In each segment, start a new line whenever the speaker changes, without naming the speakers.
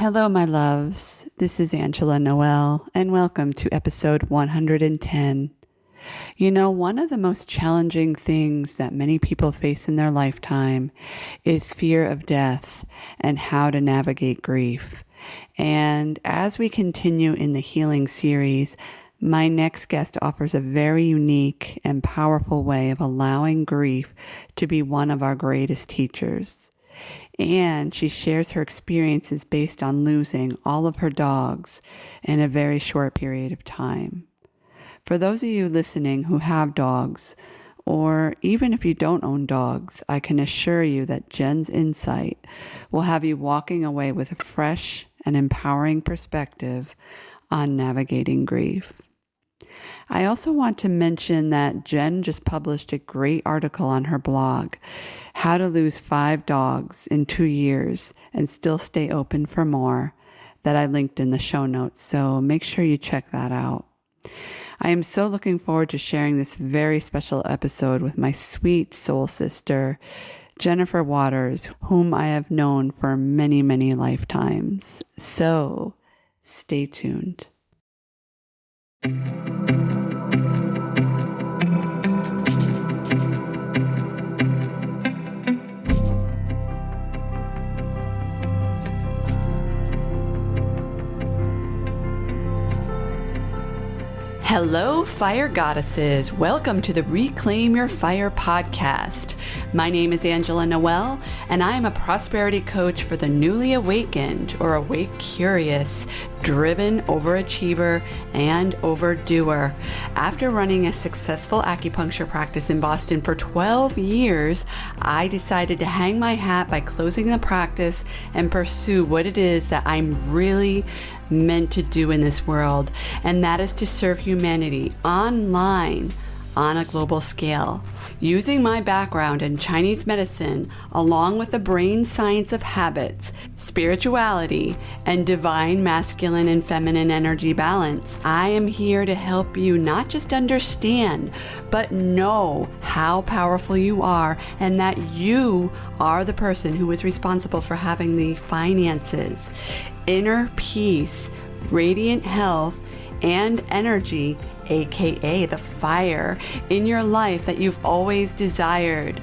Hello, my loves. This is Angela Noel, and welcome to episode 110. You know, one of the most challenging things that many people face in their lifetime is fear of death and how to navigate grief. And as we continue in the healing series, my next guest offers a very unique and powerful way of allowing grief to be one of our greatest teachers. And she shares her experiences based on losing all of her dogs in a very short period of time. For those of you listening who have dogs, or even if you don't own dogs, I can assure you that Jen's insight will have you walking away with a fresh and empowering perspective on navigating grief. I also want to mention that Jen just published a great article on her blog, How to Lose 5 Dogs in 2 Years and Still Stay Open for More, that I linked in the show notes, so make sure you check that out. I am so looking forward to sharing this very special episode with my sweet soul sister, Jennifer Waters, whom I have known for many, many lifetimes. So, stay tuned. Hello, fire goddesses. Welcome to the Reclaim Your Fire podcast. My name is Angela Noel, and I am a prosperity coach for the newly awakened or awake curious, driven overachiever, and overdoer. After running a successful acupuncture practice in Boston for 12 years, I decided to hang my hat by closing the practice and pursue what it is that I'm really meant to do in this world, and that is to serve humanity online on a global scale. Using my background in Chinese medicine, along with the brain science of habits, spirituality, and divine masculine and feminine energy balance, I am here to help you not just understand, but know how powerful you are and that you are the person who is responsible for having the finances, inner peace, radiant health, and energy, aka the fire, in your life that you've always desired.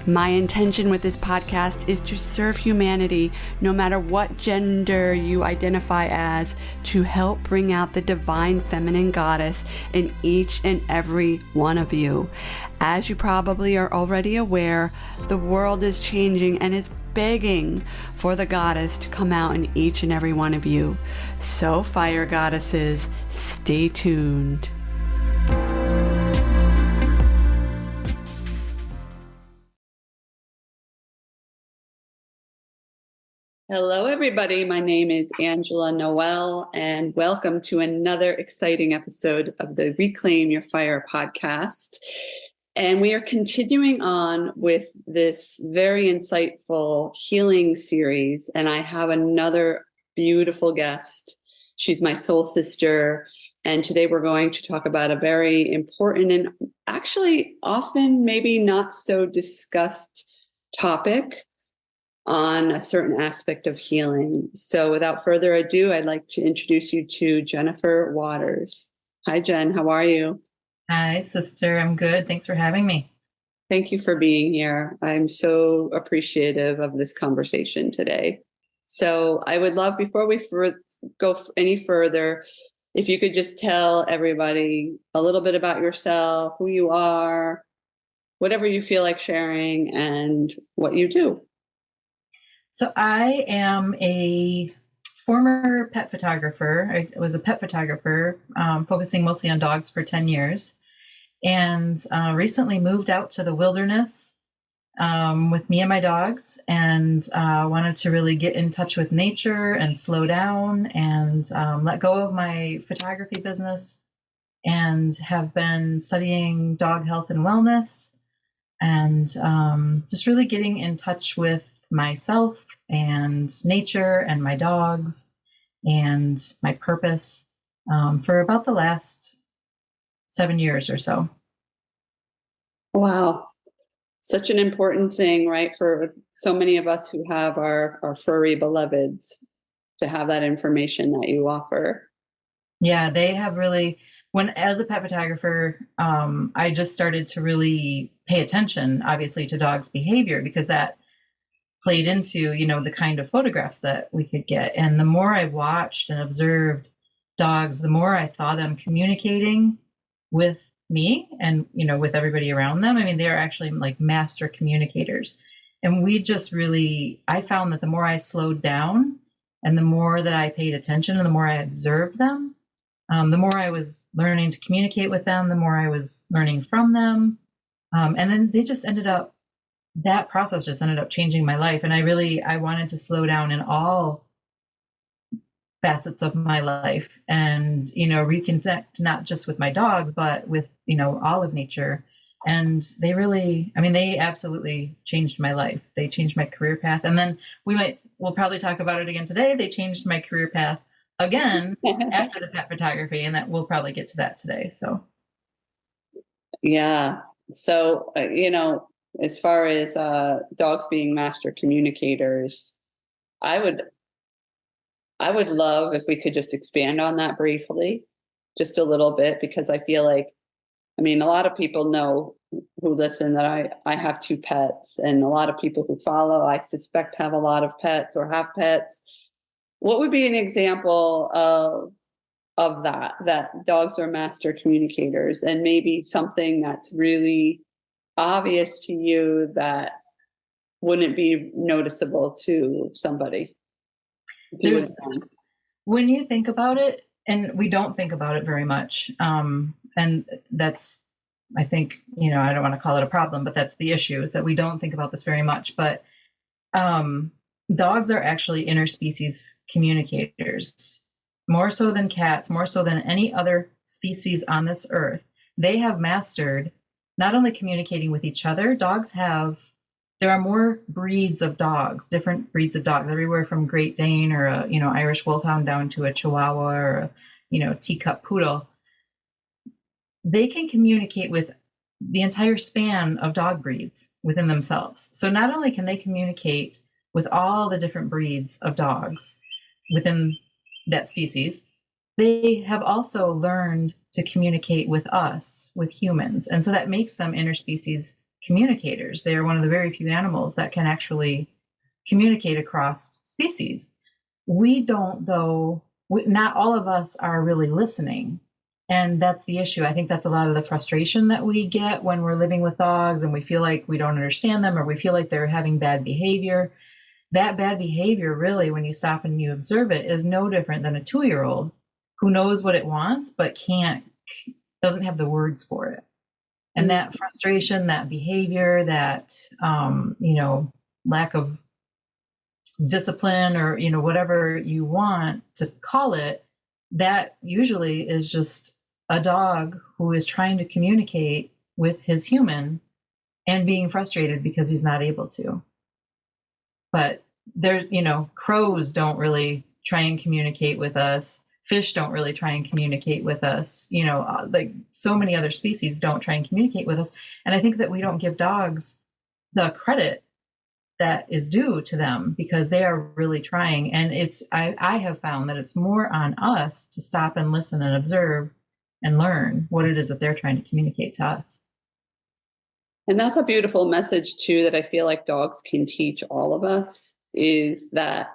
My intention with this podcast is to serve humanity, no matter what gender you identify as, to help bring out the divine feminine goddess in each and every one of you. As you probably are already aware, the world is changing and is begging for the goddess to come out in each and every one of you. So, fire goddesses, stay tuned. Hello, everybody. My name is Angela Noel, and welcome to another exciting episode of the Reclaim Your Fire podcast. And we are continuing on with this very insightful healing series. And I have another beautiful guest. She's my soul sister. And today we're going to talk about a very important and actually often maybe not so discussed topic on a certain aspect of healing. So without further ado, I'd like to introduce you to Jennifer Waters. Hi, Jen. How are you?
Hi, sister. I'm good. Thanks for having me.
Thank you for being here. I'm so appreciative of this conversation today. So I would love, before we go any further, if you could just tell everybody a little bit about yourself, who you are, whatever you feel like sharing, and what you do.
So I am a former pet photographer. I was a pet photographer, focusing mostly on dogs for 10 years, and recently moved out to the wilderness with me and my dogs, and wanted to really get in touch with nature and slow down and let go of my photography business, and have been studying dog health and wellness, and just really getting in touch with myself and nature and my dogs and my purpose for about the last 7 years or so.
Wow. Such an important thing, right? For so many of us who have our furry beloveds. to have that information that you offer.
Yeah, they have really, when as a pet photographer, I just started to really pay attention, obviously, to dogs' behavior, because that played into, the kind of photographs that we could get. And the more I watched and observed dogs, the more I saw them communicating with me and, with everybody around them. I mean, they're actually like master communicators. And I found that the more I slowed down and the more that I paid attention and the more I observed them, the more I was learning to communicate with them, the more I was learning from them. And then that process just ended up changing my life. And I wanted to slow down in all facets of my life and, reconnect not just with my dogs, but with, all of nature. And they absolutely changed my life. They changed my career path. And then we'll probably talk about it again today. They changed my career path again after the pet photography, and that we'll probably get to that today. So,
yeah. So, as far as dogs being master communicators, I would love if we could just expand on that briefly, just a little bit, because I feel like, a lot of people know who listen that I have 2 pets, and a lot of people who follow, I suspect, have a lot of pets or have pets. What would be an example of that dogs are master communicators, and maybe something that's really obvious to you that wouldn't be noticeable to somebody?
When you think about it, and we don't think about it very much, and that's, I think, I don't want to call it a problem, but that's the issue, is that we don't think about this very much. But dogs are actually interspecies communicators, more so than cats, more so than any other species on this earth. They have mastered not only communicating with each other. There are more breeds of dogs, different breeds of dogs, everywhere from Great Dane or a, Irish Wolfhound down to a Chihuahua or a, teacup poodle. They can communicate with the entire span of dog breeds within themselves. So not only can they communicate with all the different breeds of dogs within that species, they have also learned to communicate with us, with humans. And so that makes them interspecies communicators. They are one of the very few animals that can actually communicate across species. We don't, though, not all of us are really listening. And that's the issue. I think that's a lot of the frustration that we get when we're living with dogs and we feel like we don't understand them, or we feel like they're having bad behavior. That bad behavior, really, when you stop and you observe it, is no different than a 2-year-old who knows what it wants but doesn't have the words for it. And that frustration, that behavior, that lack of discipline, or whatever you want to call it, that usually is just a dog who is trying to communicate with his human and being frustrated because he's not able to. But crows don't really try and communicate with us. Fish don't really try and communicate with us. Like so many other species don't try and communicate with us. And I think that we don't give dogs the credit that is due to them, because they are really trying. And I have found that it's more on us to stop and listen and observe and learn what it is that they're trying to communicate to us.
And that's a beautiful message too, that I feel like dogs can teach all of us, is that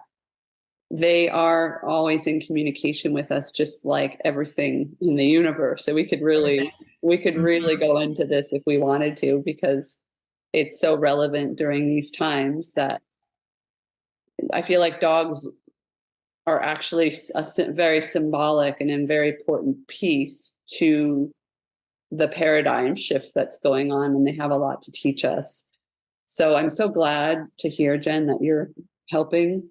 they are always in communication with us, just like everything in the universe. So we could really go into this if we wanted to, because it's so relevant during these times, that I feel like dogs are actually a very symbolic and a very important piece to the paradigm shift that's going on, and they have a lot to teach us. So I'm so glad to hear, Jen, that you're helping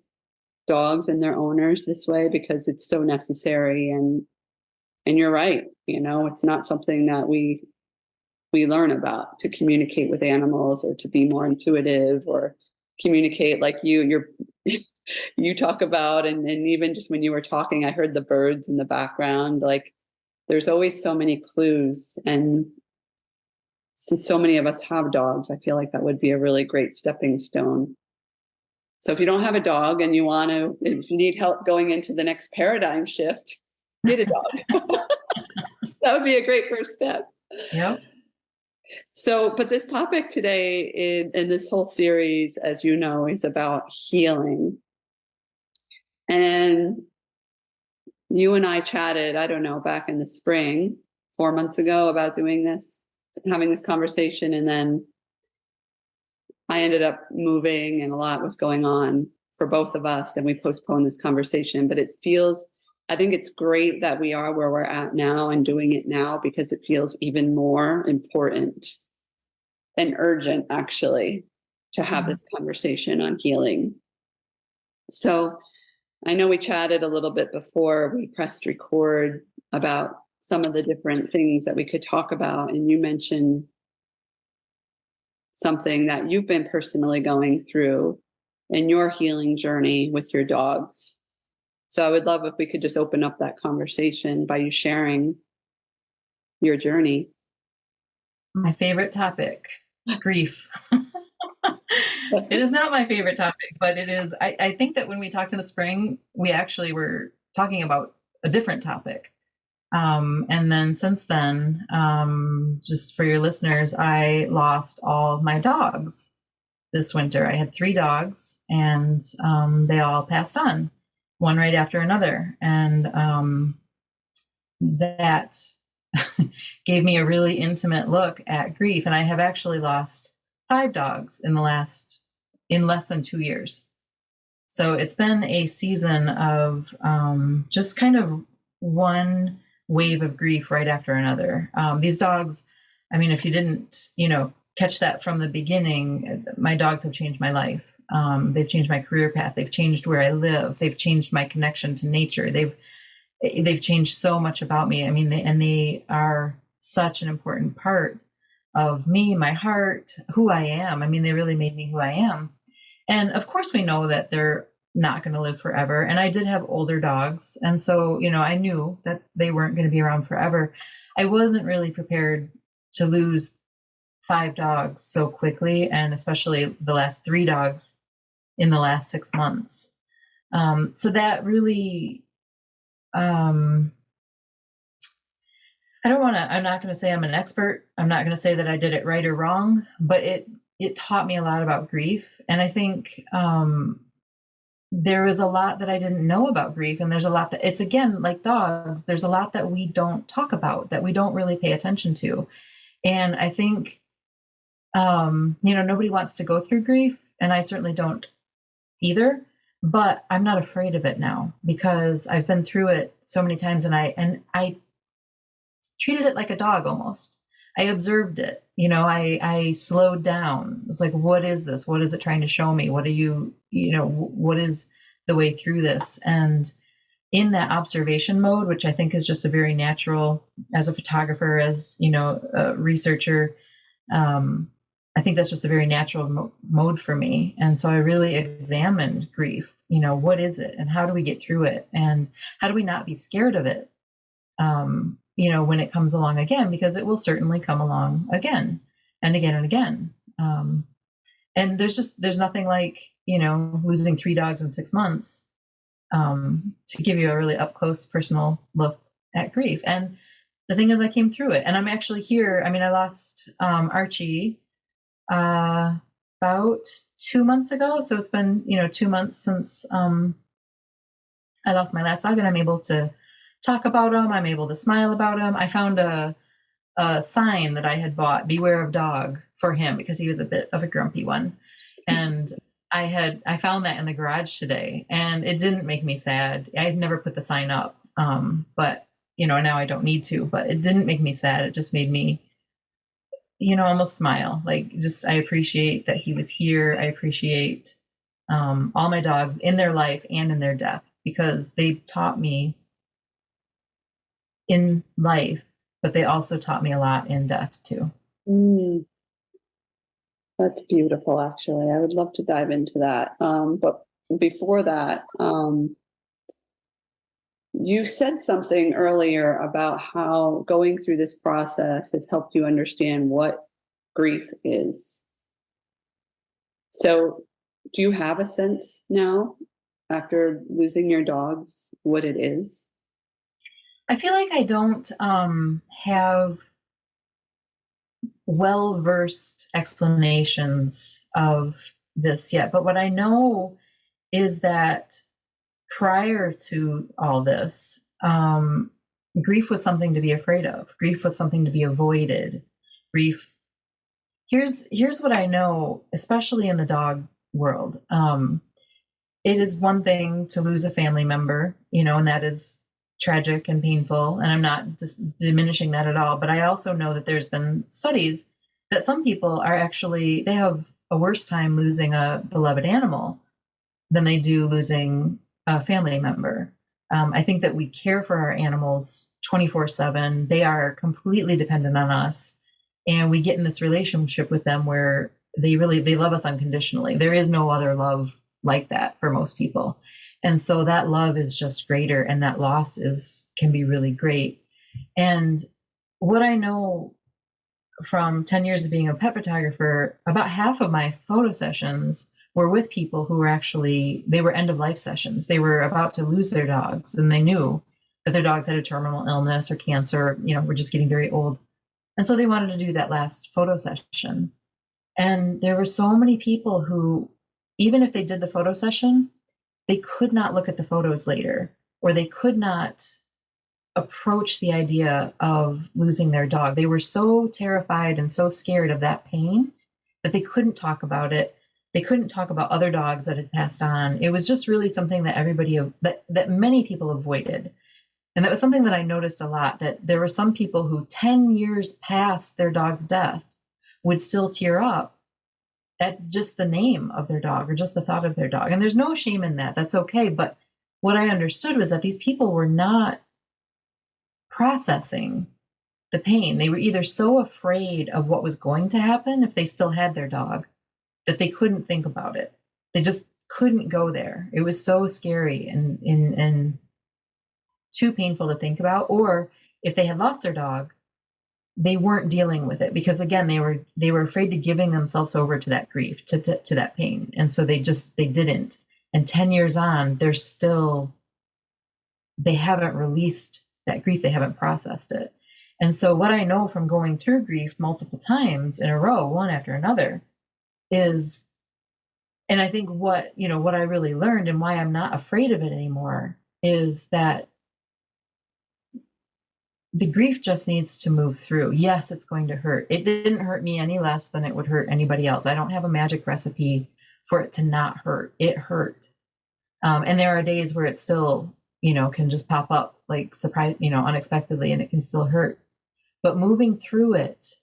dogs and their owners this way, because it's so necessary. And you're right, it's not something that we learn about, to communicate with animals, or to be more intuitive, or communicate like you talk about. And even just when you were talking, I heard the birds in the background. Like, there's always so many clues. And since so many of us have dogs, I feel like that would be a really great stepping stone So if you don't have a dog and if you need help going into the next paradigm shift, get a dog. That would be a great first step.
Yep.
So, but this topic today in this whole series, as you know, is about healing. And you and I chatted, I don't know, back in the spring, 4 months ago, about doing this, having this conversation. And then I ended up moving and a lot was going on for both of us, and we postponed this conversation. But I think it's great that we are where we're at now and doing it now, because it feels even more important and urgent, actually, to have this conversation on healing. So I know we chatted a little bit before we pressed record about some of the different things that we could talk about. And you mentioned something that you've been personally going through in your healing journey with your dogs. So I would love if we could just open up that conversation by you sharing your journey.
My favorite topic, grief. It is not my favorite topic, but it is. I think that when we talked in the spring, we actually were talking about a different topic. And then since then, just for your listeners, I lost all my dogs this winter. I had 3 dogs, and they all passed on, one right after another. And that gave me a really intimate look at grief. And I have actually lost 5 dogs in less than 2 years. So it's been a season of just kind of one wave of grief right after another. These dogs, I mean, if you didn't, catch that from the beginning, my dogs have changed my life. They've changed my career path. They've changed where I live. They've changed my connection to nature. They've changed so much about me. I mean, they are such an important part of me, my heart, who I am. I mean, they really made me who I am. And of course, we know that they're not going to live forever. And I did have older dogs. And so, I knew that they weren't going to be around forever. I wasn't really prepared to lose 5 dogs so quickly, and especially the last 3 dogs in the last 6 months. So that really, I'm not going to say I'm an expert. I'm not going to say that I did it right or wrong, but it taught me a lot about grief. And I think there was a lot that I didn't know about grief. And there's a lot that, it's again, like dogs, there's a lot that we don't talk about, that we don't really pay attention to. And I think, nobody wants to go through grief, and I certainly don't either, but I'm not afraid of it now because I've been through it so many times, and I treated it like a dog almost. I observed it, I slowed down. It's like, what is this? What is it trying to show me? What are you, what is the way through this? And in that observation mode, which I think is just a very natural, as a photographer, as, a researcher, I think that's just a very natural mode for me. And so I really examined grief, what is it and how do we get through it? And how do we not be scared of it? When it comes along again, because it will certainly come along again and again and again. And there's nothing like, losing 3 dogs in 6 months to give you a really up close personal look at grief. And the thing is, I came through it, and I'm actually here. I mean, I lost Archie about 2 months ago. So it's been, 2 months since I lost my last dog, and I'm able to talk about him. I'm able to smile about him. I found a sign that I had bought, "Beware of Dog," for him because he was a bit of a grumpy one. And I found that in the garage today, and it didn't make me sad. I had never put the sign up, but now I don't need to. But it didn't make me sad. It just made me, almost smile. Like, just I appreciate that he was here. I appreciate all my dogs in their life and in their death, because they taught me in life, but they also taught me a lot in death too.
That's beautiful, actually. I would love to dive into that. But before that, you said something earlier about how going through this process has helped you understand what grief is. So do you have a sense now after losing your dogs what it is?
I feel like I don't have well-versed explanations of this yet, but what I know is that prior to all this, grief was something to be afraid of. Grief was something to be avoided. Grief. Here's what I know, especially in the dog world. It is one thing to lose a family member, and that is tragic and painful. And I'm not just diminishing that at all. But I also know that there's been studies that some people they have a worse time losing a beloved animal than they do losing a family member. I think that we care for our animals 24/7. They are completely dependent on us. And we get in this relationship with them where they love us unconditionally. There is no other love like that for most people. And so that love is just greater, and that loss can be really great. And what I know from 10 years of being a pet photographer, about half of my photo sessions were with people who they were end of life sessions. They were about to lose their dogs, and they knew that their dogs had a terminal illness or cancer, were just getting very old. And so they wanted to do that last photo session. And there were so many people who, even if they did the photo session, they could not look at the photos later, or they could not approach the idea of losing their dog. They were so terrified and so scared of that pain that they couldn't talk about it. They couldn't talk about other dogs that had passed on. It was just really something that that many people avoided. And that was something that I noticed a lot, that there were some people who 10 years past their dog's death would still tear up at just the name of their dog or just the thought of their dog. And there's no shame in that. That's okay. But what I understood was that these people were not processing the pain. They were either so afraid of what was going to happen if they still had their dog that they couldn't think about it. They just couldn't go there. It was so scary and too painful to think about. Or if they had lost their dog, they weren't dealing with it because, again, they were afraid to giving themselves over to that grief, to that pain. And so they didn't. And 10 years on, they haven't released that grief. They haven't processed it. And so what I know from going through grief multiple times in a row, one after another, is, and I think what I really learned and why I'm not afraid of it anymore is that the grief just needs to move through. Yes, it's going to hurt. It didn't hurt me any less than it would hurt anybody else. I don't have a magic recipe for it to not hurt. It hurt. And there are days where it still, can just pop up like surprise, unexpectedly, and it can still hurt. But moving through it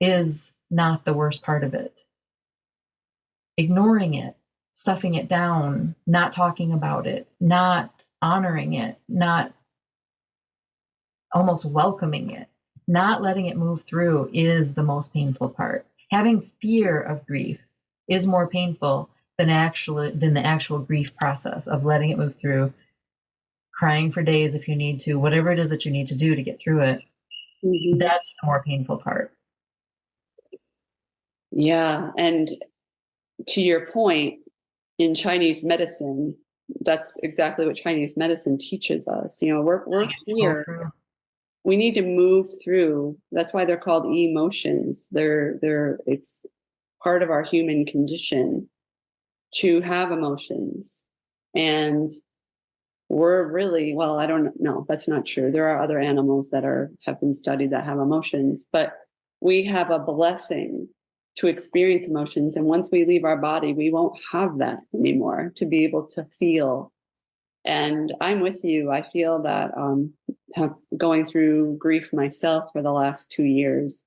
is not the worst part of it. Ignoring it, stuffing it down, not talking about it, not honoring it, not almost welcoming it, not letting it move through is the most painful part. Having fear of grief is more painful than the actual grief process of letting it move through, crying for days if you need to, whatever it is that you need to do to get through it. Mm-hmm. That's the more painful part.
Yeah. And to your point, in Chinese medicine, that's exactly what Chinese medicine teaches us. We're here. We need to move through. That's why they're called emotions. It's part of our human condition to have emotions. And we're really, well, I don't know. That's not true. There are other animals that have been studied that have emotions, but we have a blessing to experience emotions. And once we leave our body, we won't have that anymore to be able to feel. And I'm with you. I feel that going through grief myself for the last 2 years,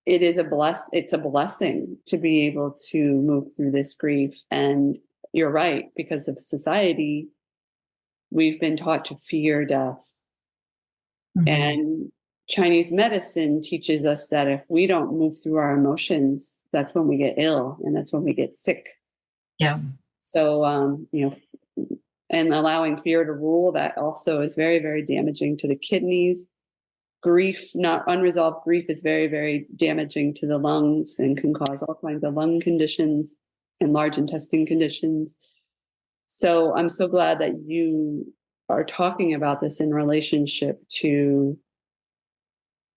it's a blessing to be able to move through this grief. And you're right, because of society, we've been taught to fear death. Mm-hmm. And Chinese medicine teaches us that if we don't move through our emotions, that's when we get ill and that's when we get sick.
Yeah.
So, and allowing fear to rule, that also is very, very damaging to the kidneys. Grief, not unresolved grief, is very, very damaging to the lungs and can cause all kinds of lung conditions. and large intestine conditions. So I'm so glad that you are talking about this in relationship to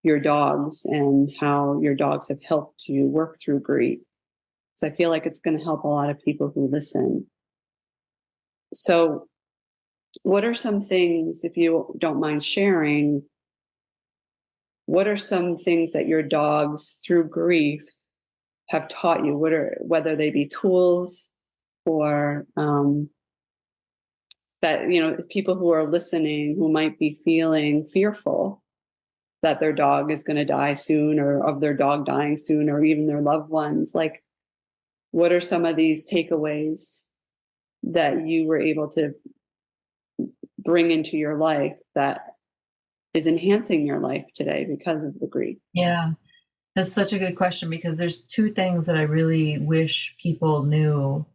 your dogs and how your dogs have helped you work through grief. So I feel like it's going to help a lot of people who listen. So what are some things, if you don't mind sharing, what are some things that your dogs through grief have taught you? Whether they be tools or that, people who are listening who might be feeling fearful that their dog is going to die soon, or of their dog dying soon, or even their loved ones. Like, what are some of these takeaways that you were able to bring into your life that is enhancing your life today because of the grief?
Yeah, that's such a good question, because there's two things that I really wish people knew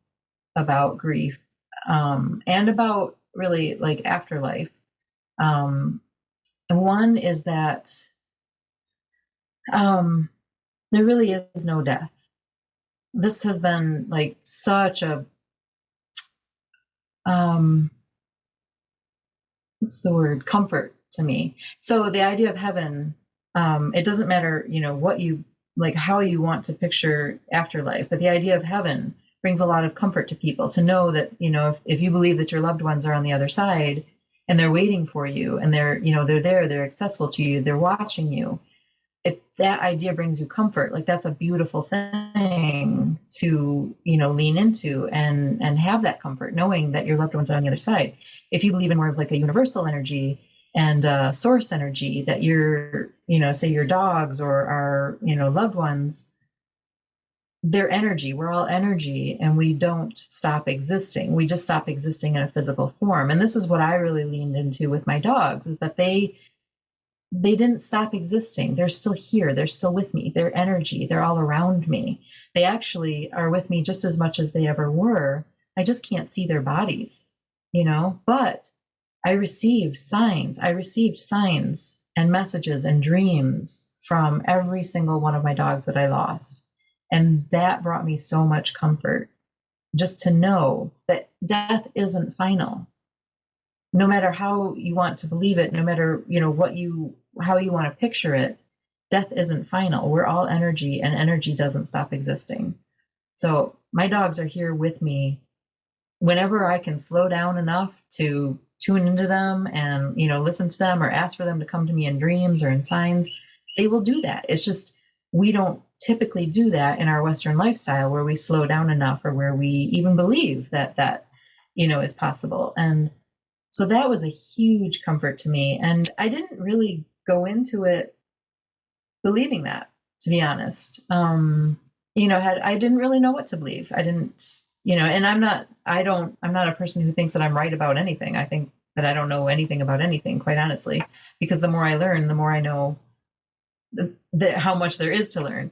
about grief, and about really like afterlife. And one is that there really is no death. This has been like such a what's the word, comfort to me. So the idea of heaven, it doesn't matter, what you like, how you want to picture afterlife, but the idea of heaven brings a lot of comfort to people to know that, if you believe that your loved ones are on the other side and they're waiting for you, and they're there, they're accessible to you, they're watching you. If that idea brings you comfort, like, that's a beautiful thing to, lean into and have that comfort, knowing that your loved ones are on the other side. If you believe in more of like a universal energy and source energy, that your, say your dogs or our, loved ones, their energy, we're all energy, and we don't stop existing. We just stop existing in a physical form. And this is what I really leaned into with my dogs, is that they didn't stop existing. They're still here. They're still with me. They're energy. They're all around me. They actually are with me just as much as they ever were. I just can't see their bodies, but I received signs. I received signs and messages and dreams from every single one of my dogs that I lost. And that brought me so much comfort, just to know that death isn't final. No matter how you want to believe it, no matter, how you want to picture it, death isn't final. We're all energy, and energy doesn't stop existing. So my dogs are here with me whenever I can slow down enough to tune into them and, listen to them or ask for them to come to me in dreams or in signs. They will do that. It's just, we don't typically do that in our Western lifestyle, where we slow down enough, or where we even believe that is possible. And so that was a huge comfort to me. And I didn't really go into it believing that, to be honest. I didn't really know what to believe. I didn't, and I'm not a person who thinks that I'm right about anything. I think that I don't know anything about anything, quite honestly, because the more I learn, the more I know how much there is to learn.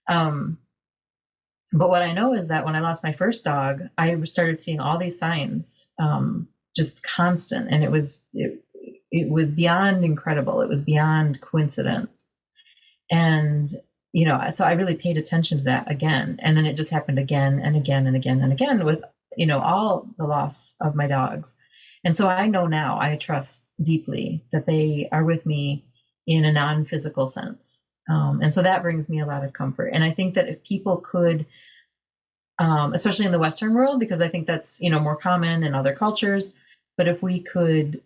But what I know is that when I lost my first dog, I started seeing all these signs, just constant. And it was beyond incredible. It was beyond coincidence. And, so I really paid attention to that again. And then it just happened again and again and again and again with, all the loss of my dogs. And so I know now, I trust deeply that they are with me in a non-physical sense. And so that brings me a lot of comfort. And I think that if people could, especially in the Western world, because I think that's, more common in other cultures, but if we could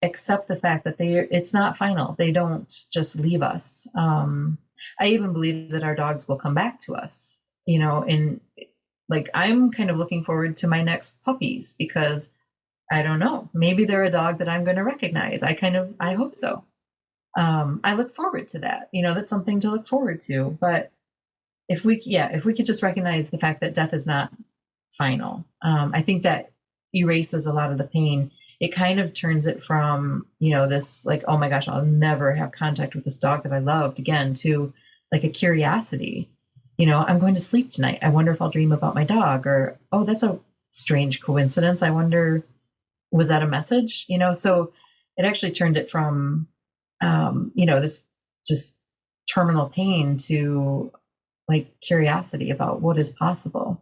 accept the fact that it's not final, they don't just leave us. I even believe that our dogs will come back to us, and like, I'm kind of looking forward to my next puppies, because I don't know, maybe they're a dog that I'm going to recognize. I hope so. I look forward to that. That's something to look forward to. But if we could just recognize the fact that death is not final, I think that erases a lot of the pain. It kind of turns it from, this like, oh my gosh, I'll never have contact with this dog that I loved again, to like a curiosity. I'm going to sleep tonight. I wonder if I'll dream about my dog, or, oh, that's a strange coincidence. I wonder, was that a message? So it actually turned it from, this just terminal pain to like curiosity about what is possible.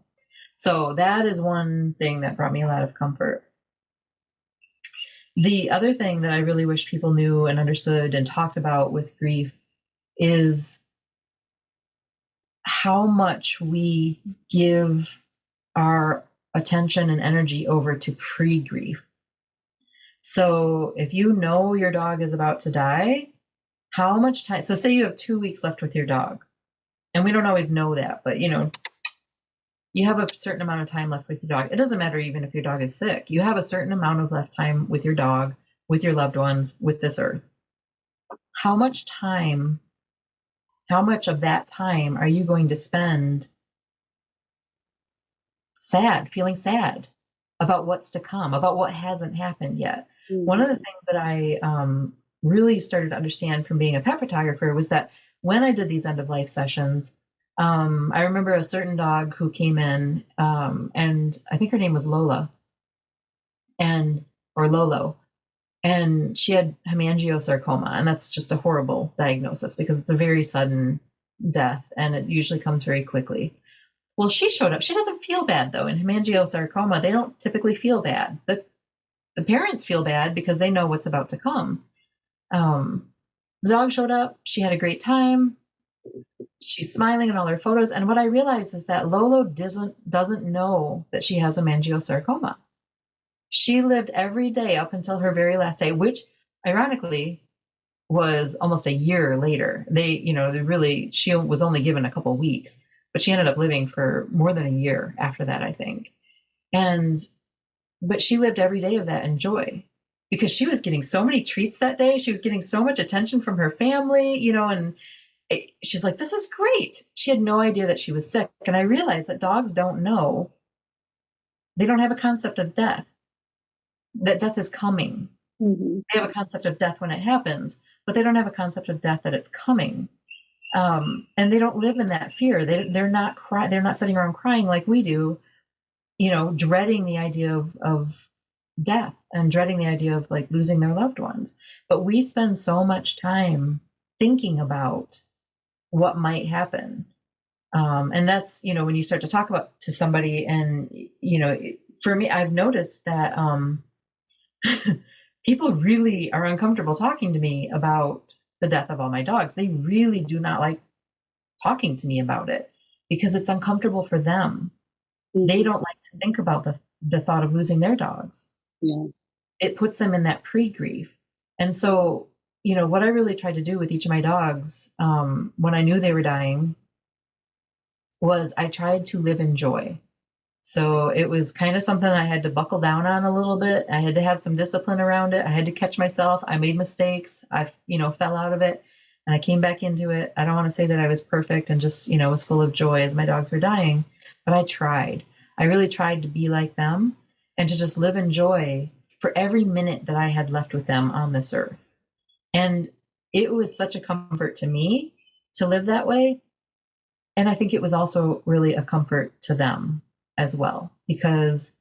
So that is one thing that brought me a lot of comfort. The other thing that I really wish people knew and understood and talked about with grief is how much we give our attention and energy over to pre-grief. So if you know your dog is about to die, how much time? So say you have 2 weeks left with your dog, and we don't always know that, but you have a certain amount of time left with your dog. It doesn't matter even if your dog is sick. You have a certain amount of left time with your dog, with your loved ones, with this earth. How much of that time are you going to spend feeling sad about what's to come, about what hasn't happened yet? Mm-hmm. One of the things that I really started to understand from being a pet photographer was that when I did these end of life sessions, I remember a certain dog who came in, and I think her name was Lola, or Lolo, and she had hemangiosarcoma, and that's just a horrible diagnosis because it's a very sudden death, and it usually comes very quickly. Well, she showed up. She doesn't feel bad, though. In hemangiosarcoma, they don't typically feel bad. The parents feel bad because they know what's about to come. The dog showed up. She had a great time. She's smiling in all her photos. And what I realized is that Lolo doesn't know that she has hemangiosarcoma. She lived every day up until her very last day, which ironically was almost a year later. She was only given a couple weeks, but she ended up living for more than a year after that, I think. But she lived every day of that in joy because she was getting so many treats that day. She was getting so much attention from her family, and she's like, this is great. She had no idea that she was sick. And I realized that dogs don't know. They don't have a concept of death, that death is coming. Mm-hmm. They have a concept of death when it happens, but they don't have a concept of death that it's coming. And they don't live in that fear. They're not sitting around crying like we do, dreading the idea of death and dreading the idea of like losing their loved ones. But we spend so much time thinking about what might happen. And that's, when you start to talk about to somebody, and, for me, I've noticed that people really are uncomfortable talking to me about the death of all my dogs. They really do not like talking to me about it because it's uncomfortable for them. Mm-hmm. They don't like to think about the thought of losing their dogs. Yeah. It puts them in that pre-grief. And so, what I really tried to do with each of my dogs when I knew they were dying was I tried to live in joy. So it was kind of something I had to buckle down on a little bit. I had to have some discipline around it. I had to catch myself. I made mistakes. I, fell out of it and I came back into it. I don't want to say that I was perfect and just, was full of joy as my dogs were dying, but I tried. I really tried to be like them and to just live in joy for every minute that I had left with them on this earth. And it was such a comfort to me to live that way. And I think it was also really a comfort to them as well, because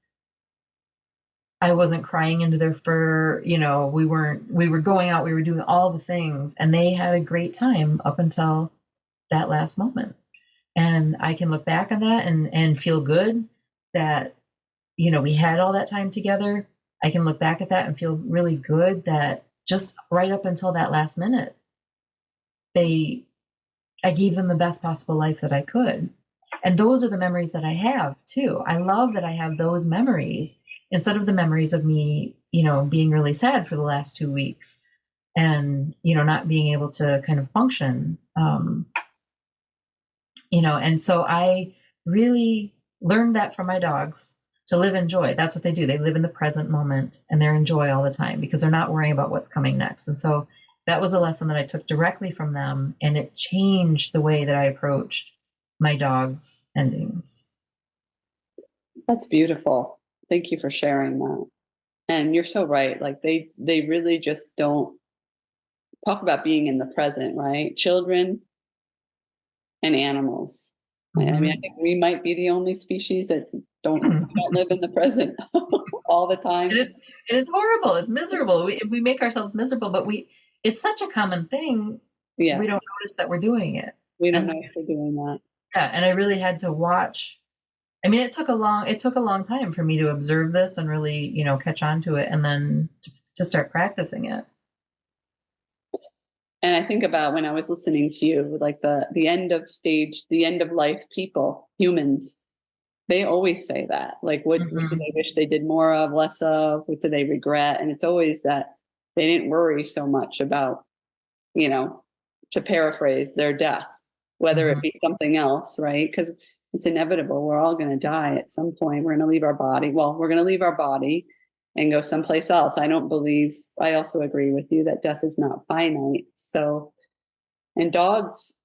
I wasn't crying into their fur. We were going out, we were doing all the things, and they had a great time up until that last moment. And I can look back on that and feel good that, we had all that time together. I can look back at that and feel really good that just right up until that last minute, I gave them the best possible life that I could. And those are the memories that I have too. I love that I have those memories instead of the memories of me, being really sad for the last 2 weeks and, not being able to kind of function. And so I really learned that from my dogs, to live in joy. That's what they do. They live in the present moment and they're in joy all the time because they're not worrying about what's coming next. And so that was a lesson that I took directly from them, and it changed the way that I approached my dog's endings.
That's beautiful. Thank you for sharing that. And you're so right. Like they really just don't talk about being in the present, right? Children and animals. Mm-hmm. I mean, I think we might be the only species that don't live in the present all the time.
And it's horrible. It's miserable. We make ourselves miserable, but it's such a common thing. Yeah. We don't notice that we're doing it.
We don't notice we're doing that.
Yeah. And I really had to watch I mean, it took a long time for me to observe this and really, catch on to it, and then to start practicing it.
And I think about when I was listening to you, like the end of stage, the end of life people, humans, they always say that. Like, what do
Mm-hmm.
they wish they did more of, less of? What do they regret? And it's always that they didn't worry so much about, to paraphrase, their death, whether
Mm-hmm.
it be something else, right? Because it's inevitable. We're all going to die at some point. We're going to leave our body. Well, we're going to leave our body and go someplace else. I also agree with you that death is not finite. So, and dogs,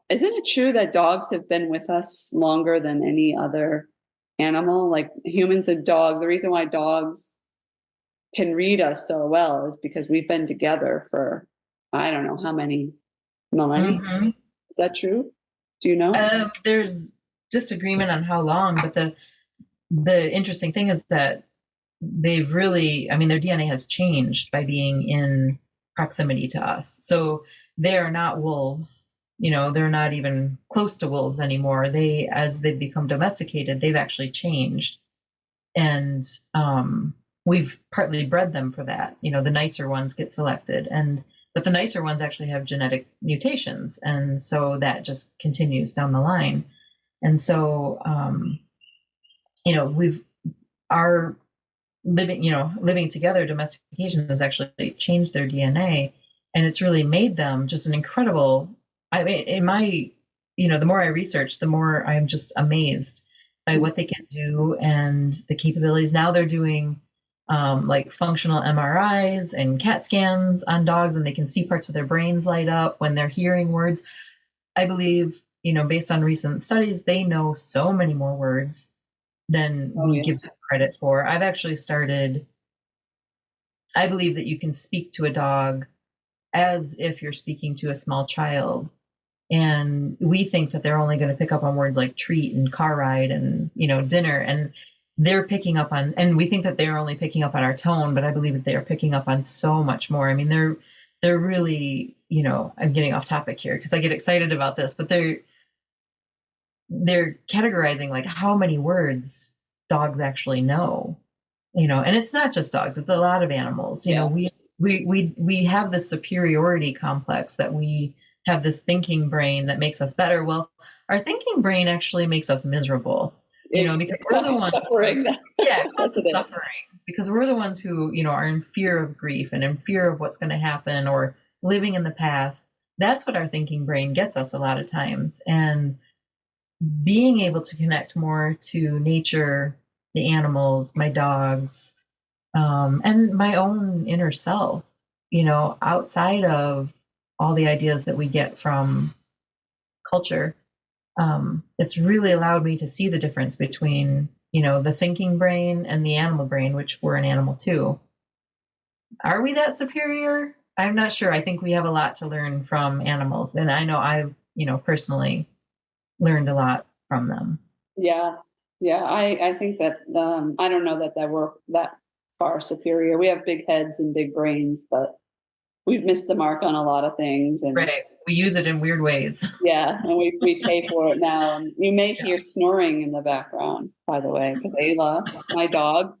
isn't it true that dogs have been with us longer than any other animal? Like humans and dogs, the reason why dogs can read us so well is because we've been together for, I don't know how many millennia.
Mm-hmm.
Is that true? Do you know?
There's disagreement on how long, but the interesting thing is that they've really, I mean, their DNA has changed by being in proximity to us. So they are not wolves. They're not even close to wolves anymore. As they've become domesticated, they've actually changed. And we've partly bred them for that. The nicer ones get selected, but the nicer ones actually have genetic mutations, and so that just continues down the line. And so, we've our living together, domestication has actually changed their DNA, and it's really made them just an incredible. I mean, the more I research, the more I'm just amazed by what they can do and the capabilities. Now they're doing like functional MRIs and CAT scans on dogs, and they can see parts of their brains light up when they're hearing words. I believe, based on recent studies, they know so many more words than
Oh,
we
yeah.
give them credit for. I've actually started, I believe that you can speak to a dog as if you're speaking to a small child. And we think that they're only going to pick up on words like treat and car ride and, dinner. And they're picking up on, and we think that they're only picking up on our tone, but I believe that they are picking up on so much more. I mean, they're really, I'm getting off topic here because I get excited about this, but they're categorizing like how many words dogs actually know, and it's not just dogs, it's a lot of animals.
Yeah.
We have this superiority complex that we have this thinking brain that makes us better. Well, our thinking brain actually makes us miserable, because we're the ones
suffering.
yeah, it causes suffering because we're the ones who, are in fear of grief and in fear of what's going to happen or living in the past. That's what our thinking brain gets us a lot of times. And being able to connect more to nature, the animals, my dogs, and my own inner self, outside of all the ideas that we get from culture, it's really allowed me to see the difference between, the thinking brain and the animal brain, which we're an animal too. Are we that superior? I'm not sure. I think we have a lot to learn from animals. And I know I've, personally learned a lot from them.
Yeah. Yeah. I think that, I don't know that we're that far superior. We have big heads and big brains, but we've missed the mark on a lot of things. And
right. We use it in weird ways.
yeah. And we pay for it now. And you may hear snoring in the background, by the way, because Ayla, my dog,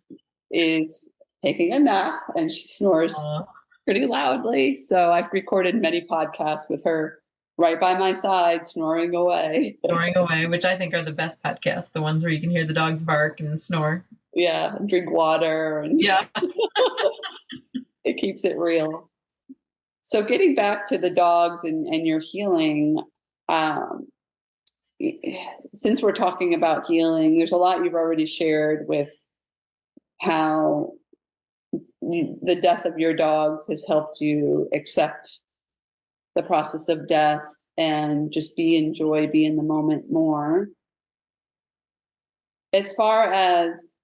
is taking a nap and she snores pretty loudly. So I've recorded many podcasts with her right by my side, snoring away.
Snoring away, which I think are the best podcasts, the ones where you can hear the dogs bark and snore.
Yeah, drink water. And
yeah.
It keeps it real. So getting back to the dogs and your healing, since we're talking about healing, there's a lot you've already shared with how the death of your dogs has helped you accept the process of death and just be in the moment more. As far as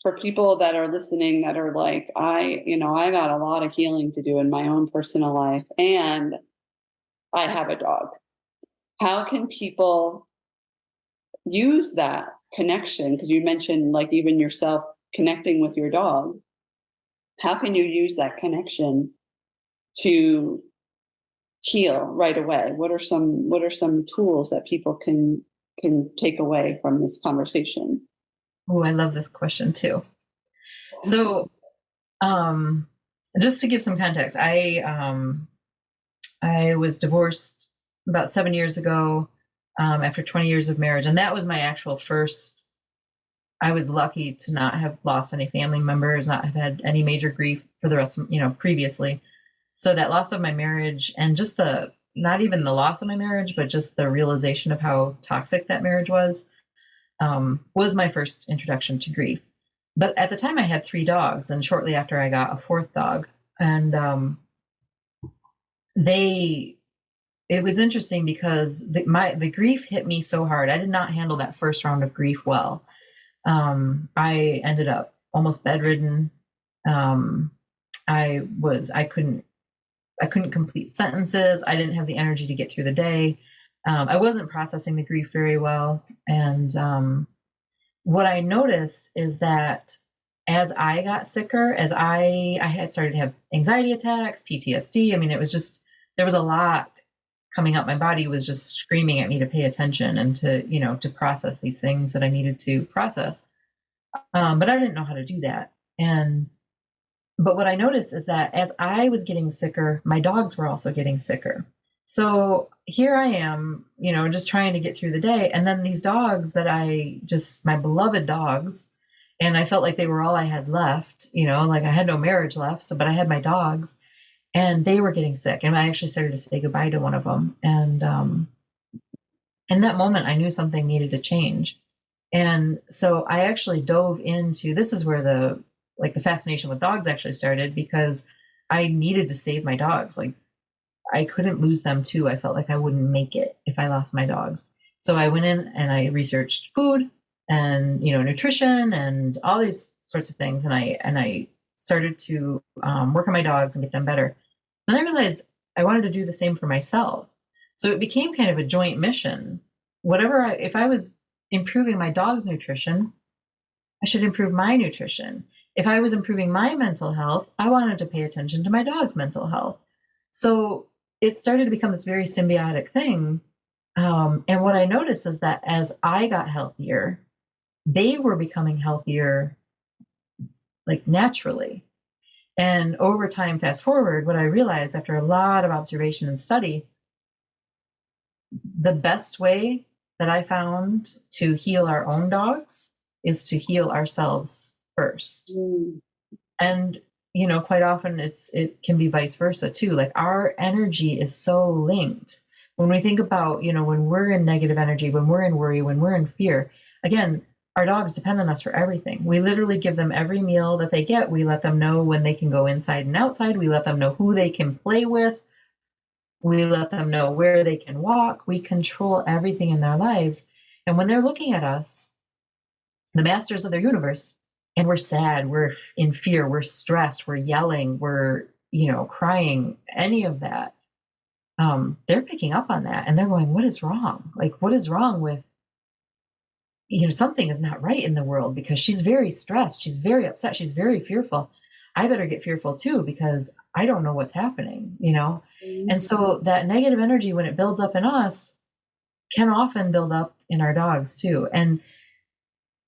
for people that are listening that are like, I got a lot of healing to do in my own personal life and I have a dog. How can people use that connection? Because you mentioned like even yourself connecting with your dog. How can you use that connection to heal right away? What are some tools that people can can take away from this conversation?
Oh, I love this question too. So, just to give some context, I was divorced about 7 years ago, after 20 years of marriage, and that was my actual first. I was lucky to not have lost any family members, not have had any major grief for the rest of, previously. So that loss of my marriage, and just not even the loss of my marriage, but just the realization of how toxic that marriage was my first introduction to grief. But at the time I had 3 dogs, and shortly after I got a 4th dog. And it was interesting because the grief hit me so hard. I did not handle that first round of grief well. I ended up almost bedridden. I couldn't complete sentences. I didn't have the energy to get through the day. I wasn't processing the grief very well. And what I noticed is that as I got sicker, as I had started to have anxiety attacks, PTSD, I mean, it was just, there was a lot coming up. My body was just screaming at me to pay attention and to process these things that I needed to process. But I didn't know how to do that. But what I noticed is that as I was getting sicker, my dogs were also getting sicker. So here I am, just trying to get through the day. And then these dogs that my beloved dogs, and I felt like they were all I had left, like I had no marriage left. But I had my dogs, and they were getting sick. And I actually started to say goodbye to one of them. And in that moment, I knew something needed to change. And so I actually dove into, this is where the fascination with dogs actually started, because I needed to save my dogs. Like, I couldn't lose them too. I felt like I wouldn't make it if I lost my dogs. So I went in and I researched food and, nutrition and all these sorts of things. And I started to work on my dogs and get them better. Then I realized I wanted to do the same for myself. So it became kind of a joint mission. If I was improving my dog's nutrition, I should improve my nutrition. If I was improving my mental health, I wanted to pay attention to my dog's mental health. So it started to become this very symbiotic thing. And what I noticed is that as I got healthier, they were becoming healthier, like naturally. And over time, fast forward, what I realized after a lot of observation and study, the best way that I found to heal our own dogs is to heal ourselves first. And quite often it can be vice versa too. Like, our energy is so linked. When we think about, when we're in negative energy, when we're in worry, when we're in fear, again, our dogs depend on us for everything. We literally give them every meal that they get. We let them know when they can go inside and outside. We let them know who they can play with. We let them know where they can walk. We control everything in their lives. And when they're looking at us, the masters of their universe, and we're sad, we're in fear, we're stressed, we're yelling, we're, crying, any of that, they're picking up on that and they're going, what is wrong? Like, what is wrong with, something is not right in the world, because she's very stressed. She's very upset. She's very fearful. I better get fearful too, because I don't know what's happening, And so that negative energy, when it builds up in us, can often build up in our dogs too. And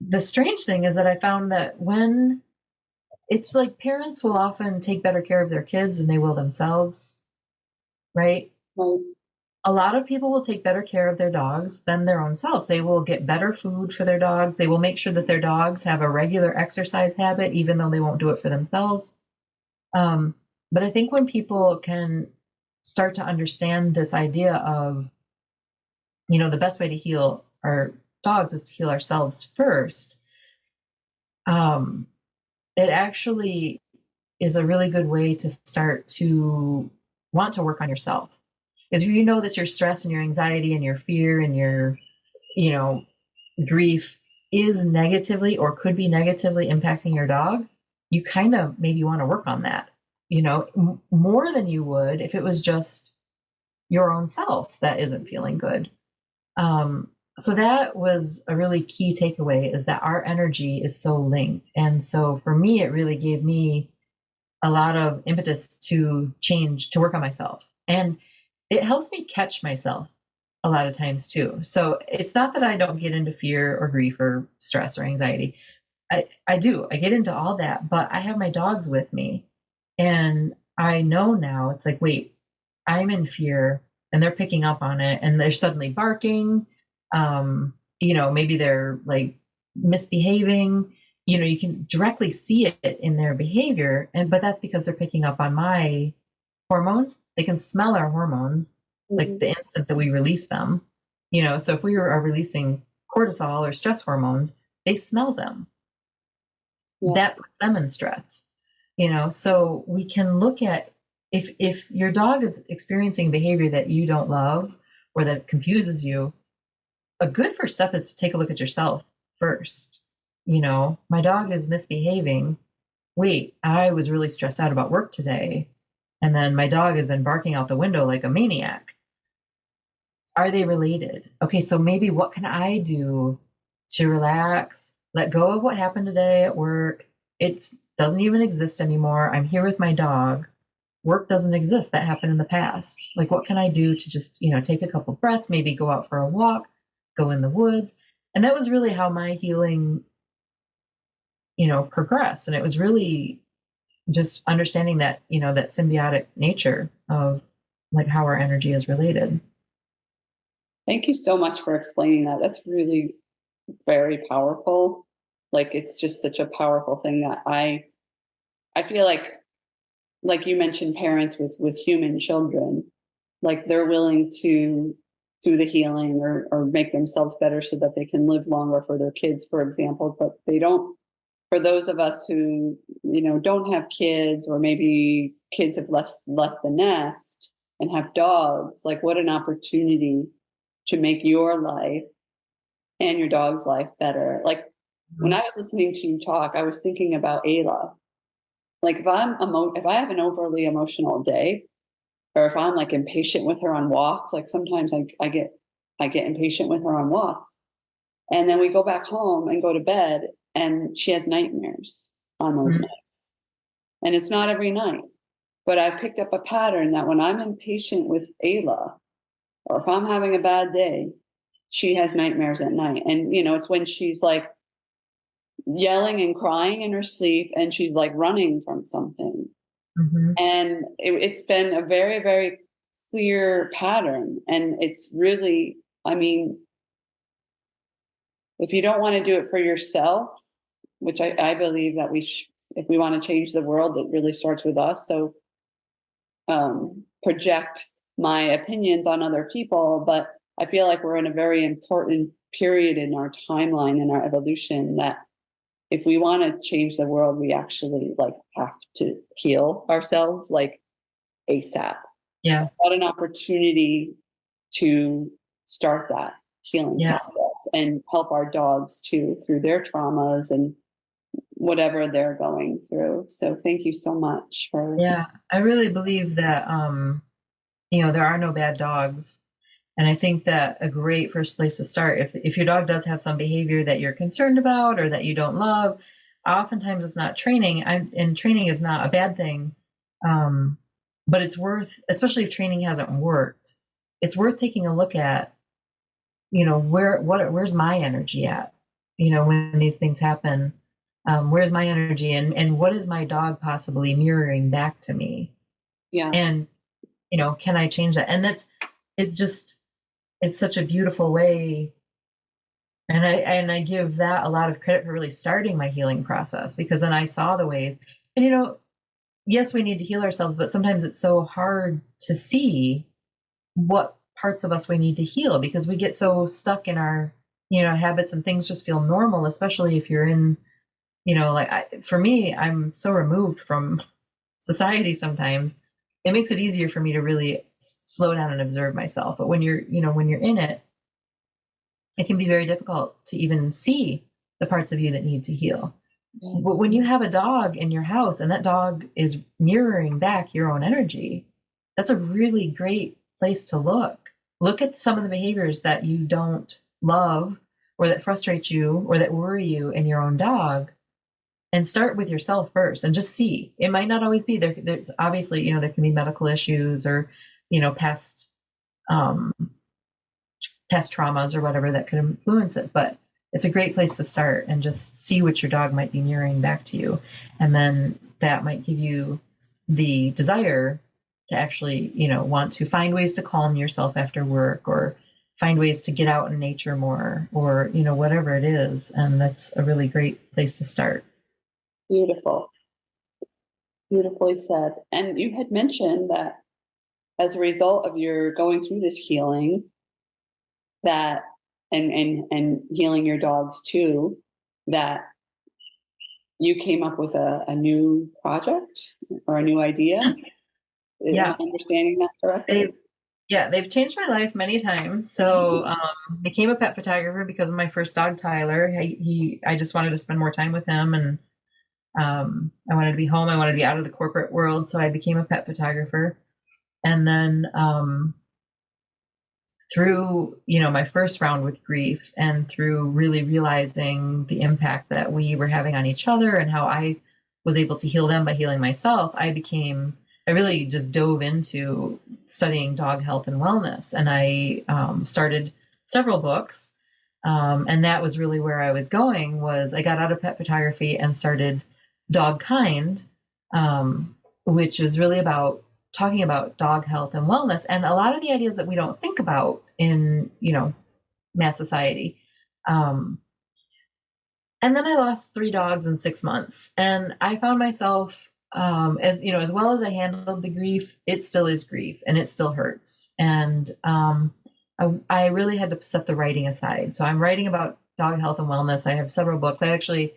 the strange thing is that I found that when it's like, parents will often take better care of their kids than they will themselves, right? A lot of people will take better care of their dogs than their own selves. They will get better food for their dogs. They will make sure that their dogs have a regular exercise habit, even though they won't do it for themselves. But I think when people can start to understand this idea of, the best way to heal our dogs is to heal ourselves first, it actually is a really good way to start to want to work on yourself. Because if you know that your stress and your anxiety and your fear and your, grief is negatively or could be negatively impacting your dog, you kind of maybe want to work on that, more than you would if it was just your own self that isn't feeling good. So that was a really key takeaway, is that our energy is so linked. And so for me, it really gave me a lot of impetus to change, to work on myself. And it helps me catch myself. a lot of times too. So it's not that I don't get into fear or grief or stress or anxiety. I do. I get into all that, but I have my dogs with me. And I know now it's like, wait, I'm in fear and they're picking up on it and they're suddenly barking. Maybe they're like misbehaving. You can directly see it in their behavior. But that's because they're picking up on my hormones. They can smell our hormones like the instant that we release them. So if we are releasing cortisol or stress hormones, they smell them.
Yes.
That puts them in stress. So we can look at if your dog is experiencing behavior that you don't love or that confuses you, a good first step is to take a look at yourself first. My dog is misbehaving. Wait, I was really stressed out about work today. And then my dog has been barking out the window like a maniac. Are they related? Okay, so maybe what can I do to relax, let go of what happened today at work? It doesn't even exist anymore. I'm here with my dog. Work doesn't exist. That happened in the past. Like, what can I do to just, take a couple breaths, maybe go out for a walk, go in the woods? And that was really how my healing, progressed. And it was really just understanding that, that symbiotic nature of like how our energy is related.
Thank you so much for explaining that. That's really very powerful. Like, it's just such a powerful thing that I feel like you mentioned, parents with human children, like they're willing to do the healing or make themselves better so that they can live longer for their kids, for example, but they don't. For those of us who, don't have kids, or maybe kids have left the nest and have dogs, like what an opportunity to make your life and your dog's life better. Like when I was listening to you talk, I was thinking about Ayla. Like if I have an overly emotional day, or if I'm like impatient with her on walks, like sometimes I get impatient with her on walks, and then we go back home and go to bed, and she has nightmares on those nights. And it's not every night, but I've picked up a pattern that when I'm impatient with Ayla, or if I'm having a bad day, she has nightmares at night. And, it's when she's like yelling and crying in her sleep and she's like running from something. And it's been a very, very clear pattern. And it's really, if you don't want to do it for yourself, which I believe that if we want to change the world, it really starts with us. So project my opinions on other people, but I feel like we're in a very important period in our timeline, in our evolution, that if we want to change the world, we actually have to heal ourselves ASAP.
Yeah.
What an opportunity to start that healing process and help our dogs too through their traumas and whatever they're going through. So thank you so much for.
Yeah, I really believe that there are no bad dogs. And I think that a great first place to start, if your dog does have some behavior that you're concerned about or that you don't love, oftentimes it's not training. And training is not a bad thing. But it's worth, especially if training hasn't worked, it's worth taking a look at, where's my energy at, when these things happen, where's my energy and what is my dog possibly mirroring back to me?
Yeah.
And, can I change that? And it's such a beautiful way. And I give that a lot of credit for really starting my healing process, because then I saw the ways. And, yes, we need to heal ourselves, but sometimes it's so hard to see what parts of us we need to heal, because we get so stuck in our, habits, and things just feel normal, especially if you're in, for me, I'm so removed from society sometimes. It makes it easier for me to really slow down and observe myself. But when you're in it, it can be very difficult to even see the parts of you that need to heal. But when you have a dog in your house and that dog is mirroring back your own energy, that's a really great place to look. Look at some of the behaviors that you don't love or that frustrate you or that worry you in your own dog, and start with yourself first and just see. It might not always be there. There's obviously, there can be medical issues or, past past traumas or whatever that could influence it. But it's a great place to start and just see what your dog might be mirroring back to you. And then that might give you the desire to actually, want to find ways to calm yourself after work, or find ways to get out in nature more, or, whatever it is. And that's a really great place to start.
Beautiful. Beautifully said. And you had mentioned that as a result of your going through this healing, that and healing your dogs too, that you came up with a new project or a new idea.
Yeah.
Am I understanding that correctly?
They've changed my life many times. So became a pet photographer because of my first dog, Tyler. I just wanted to spend more time with him, and I wanted to be home. I wanted to be out of the corporate world. So I became a pet photographer. And then through, my first round with grief, and through really realizing the impact that we were having on each other and how I was able to heal them by healing myself, I really just dove into studying dog health and wellness. And I started several books. And that was really where I was going. Was I got out of pet photography and started Dog Kind, which was really about talking about dog health and wellness, and a lot of the ideas that we don't think about in, mass society. And then I lost 3 dogs in 6 months, and I found myself, as well as I handled the grief, it still is grief and it still hurts. And I really had to set the writing aside. So I'm writing about dog health and wellness. I have several books. I actually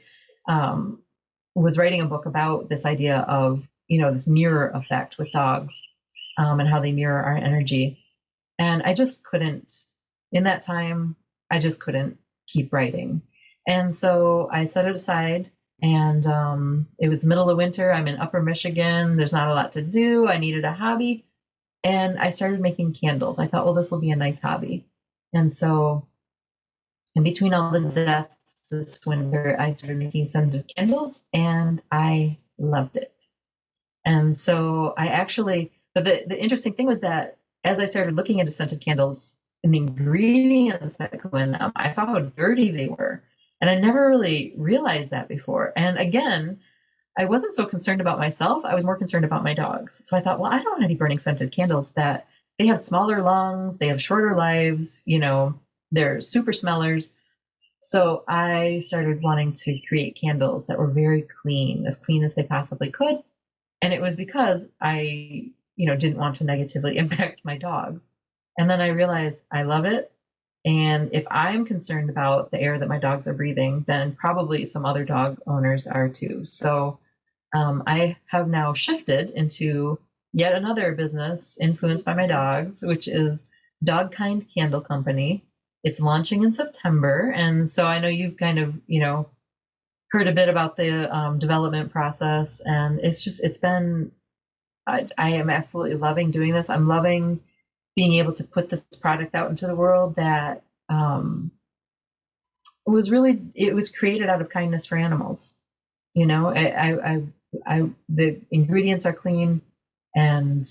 was writing a book about this idea of, this mirror effect with dogs, and how they mirror our energy. And I just couldn't, in that time, I just couldn't keep writing. And so I set it aside, and it was the middle of winter. I'm in Upper Michigan. There's not a lot to do. I needed a hobby. And I started making candles. I thought, well, this will be a nice hobby. And so in between all the deaths this winter, I started making scented candles, and I loved it. And so but the interesting thing was that as I started looking into scented candles and the ingredients that go in them, I saw how dirty they were. And I never really realized that before. And again, I wasn't so concerned about myself. I was more concerned about my dogs. So I thought, well, I don't want to be burning scented candles that they have smaller lungs, they have shorter lives, they're super smellers. So I started wanting to create candles that were very clean as they possibly could. And it was because I, didn't want to negatively impact my dogs. And then I realized I love it. And if I'm concerned about the air that my dogs are breathing, then probably some other dog owners are too. So I have now shifted into yet another business influenced by my dogs, which is Dog Kind Candle Company. It's launching in September. And so I know you've kind of, heard a bit about the development process. And I am absolutely loving doing this. I'm loving being able to put this product out into the world that it was created out of kindness for animals. The ingredients are clean, and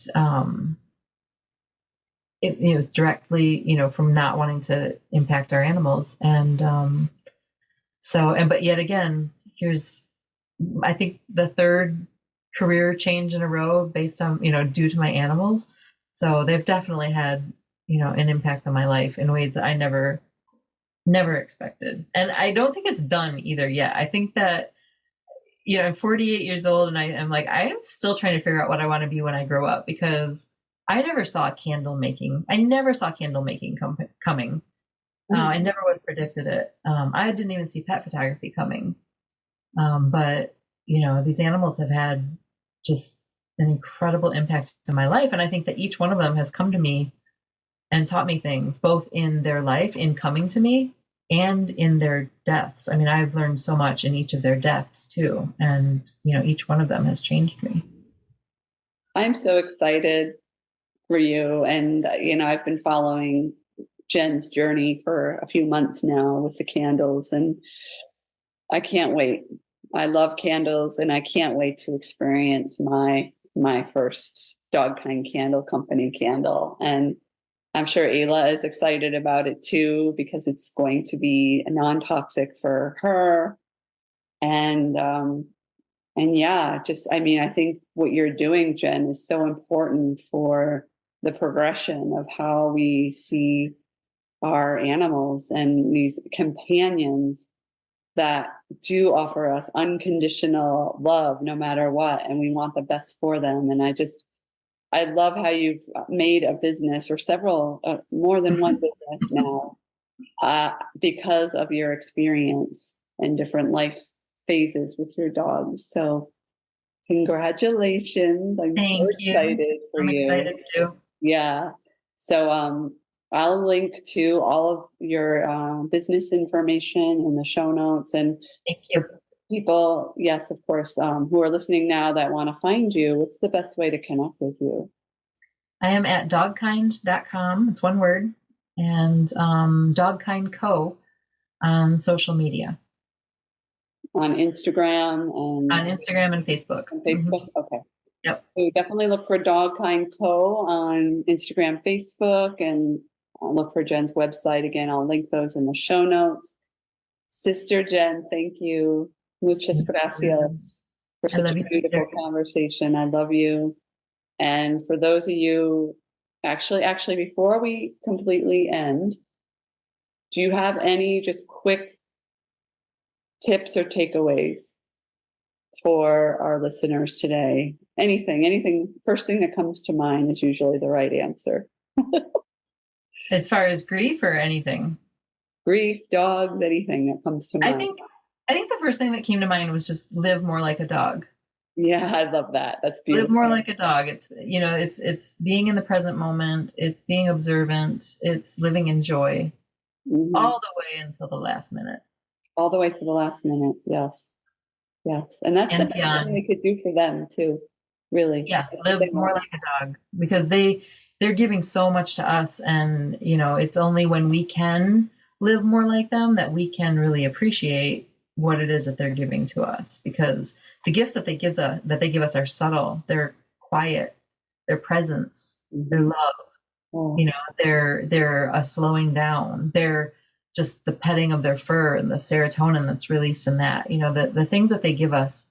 it was directly, from not wanting to impact our animals. And but yet again, here's, I think, the third career change in a row based on, due to my animals. So they've definitely had, an impact on my life in ways that I never expected. And I don't think it's done either yet. I think that, I'm 48 years old, and I'm like, I am still trying to figure out what I want to be when I grow up, because I never saw candle making coming. I never would have predicted it. I didn't even see pet photography coming. But, these animals have had just an incredible impact in my life. And I think that each one of them has come to me and taught me things, both in their life, in coming to me, and in their deaths. I mean, I've learned so much in each of their deaths too. And, each one of them has changed me.
I'm so excited for you. And, I've been following Jen's journey for a few months now with the candles, and I can't wait. I love candles, and I can't wait to experience my first Dog Kind Candle Company candle. And I'm sure Ayla is excited about it too, because it's going to be non-toxic for her. And yeah, just, I mean, I think what you're doing, Jen, is so important for the progression of how we see our animals and these companions that do offer us unconditional love no matter what, and we want the best for them. And I love how you've made a business, or several, more than one business now, because of your experience in different life phases with your dogs. So congratulations. I'm
Thank
so
you.
excited for
I'm
you.
excited too.
Yeah. So I'll link to all of your business information in the show notes. And
Thank you.
for people, yes, of course, who are listening now that want to find you, what's the best way to connect with you?
I am at dogkind.com. It's one word. And Dogkind Co. on social media.
On Instagram and
On Instagram and Facebook.
On Facebook? Okay.
Yep.
So definitely look for Dogkind Co. on Instagram, Facebook, and look for Jen's website. Again, I'll link those in the show notes. Sister Jen, thank you. Muchas gracias for such a beautiful conversation. I love you. And for those of you, actually, before we completely end, do you have any just quick tips or takeaways for our listeners today? Anything, first thing that comes to mind is usually the right answer.
As far as grief or anything?
Grief, dogs, anything that comes to mind.
I think the first thing that came to mind was just live more like a dog.
Yeah, I love that. That's beautiful.
Live more like a dog. It's, it's being in the present moment. It's being observant. It's living in joy, all the way until the last minute.
All the way to the last minute. Yes. And that's the best thing we could do for them too. Really.
Yeah. Live more like a dog, because they're giving so much to us. And, it's only when we can live more like them that we can really appreciate what it is that they're giving to us, because the gifts that they give us are subtle. They're quiet, their presence, their love, they're a slowing down. They're just the petting of their fur and the serotonin that's released in that. The things that they give us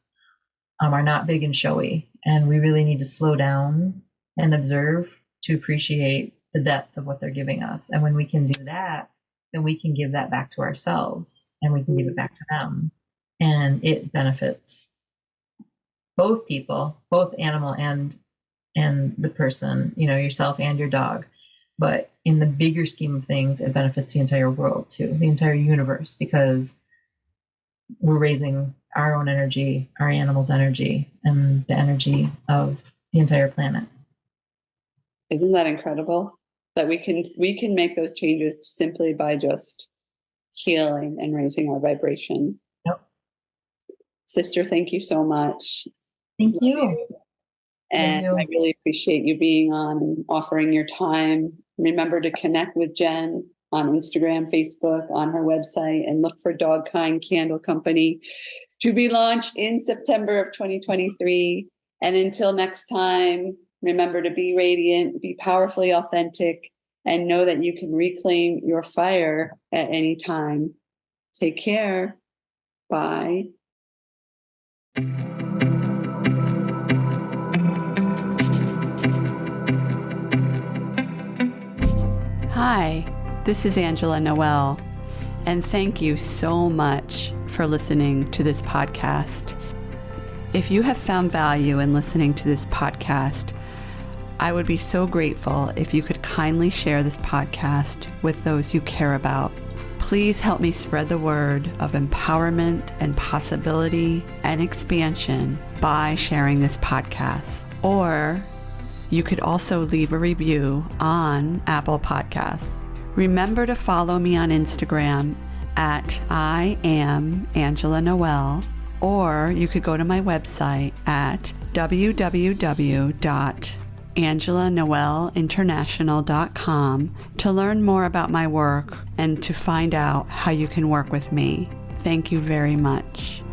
are not big and showy, and we really need to slow down and observe to appreciate the depth of what they're giving us. And when we can do that, then we can give that back to ourselves, and we can give it back to them, and it benefits both people, both animal and the person, yourself and your dog. But in the bigger scheme of things, it benefits the entire world too, the entire universe, because we're raising our own energy, our animals' energy, and the energy of the entire planet.
Isn't that incredible? That we can make those changes simply by just healing and raising our vibration.
Yep.
Sister, thank you so much.
Thank you.
And I really appreciate you being on and offering your time. Remember to connect with Jen on Instagram, Facebook, on her website, and look for Dogkind Candle Company to be launched in September of 2023. And until next time, remember to be radiant, be powerfully authentic, and know that you can reclaim your fire at any time. Take care. Bye.
Hi, this is Angela Noel, and thank you so much for listening to this podcast. If you have found value in listening to this podcast, I would be so grateful if you could kindly share this podcast with those you care about. Please help me spread the word of empowerment and possibility and expansion by sharing this podcast. Or you could also leave a review on Apple Podcasts. Remember to follow me on Instagram at I am Angela Noel, or you could go to my website at www.angelanoelinternational.com to learn more about my work and to find out how you can work with me. Thank you very much.